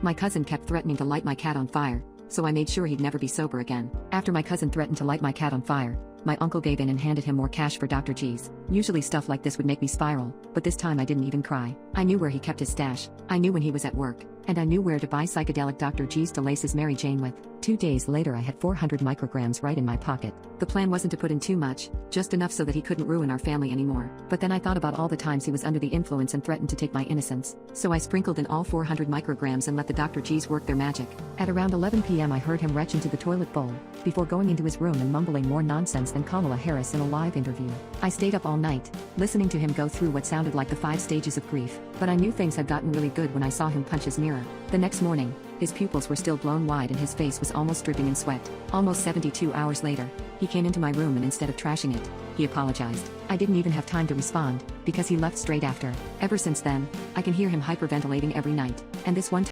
My cousin kept threatening to light my cat on fire, so I made sure he'd never be sober again. After my cousin threatened to light my cat on fire, my uncle gave in and handed him more cash for Dr. G's. Usually stuff like this would make me spiral, but this time I didn't even cry. I knew where he kept his stash, I knew when he was at work, and I knew where to buy psychedelic Dr. G's to lace his Mary Jane with. 2 days later I had 400 micrograms right in my pocket. The plan wasn't to put in too much, just enough so that he couldn't ruin our family anymore. But then I thought about all the times he was under the influence and threatened to take my innocence. So I sprinkled in all 400 micrograms and let the Dr. G's work their magic. At around 11 p.m. I heard him retch into the toilet bowl, before going into his room and mumbling more nonsense than Kamala Harris in a live interview. I stayed up all night, listening to him go through what sounded like the 5 stages of grief, but I knew things had gotten really good when I saw him punch his mirror. The next morning, his pupils were still blown wide and his face was almost dripping in sweat. Almost 72 hours later, he came into my room and instead of trashing it, he apologized. I didn't even have time to respond, because he left straight after. Ever since then, I can hear him hyperventilating every night, and this one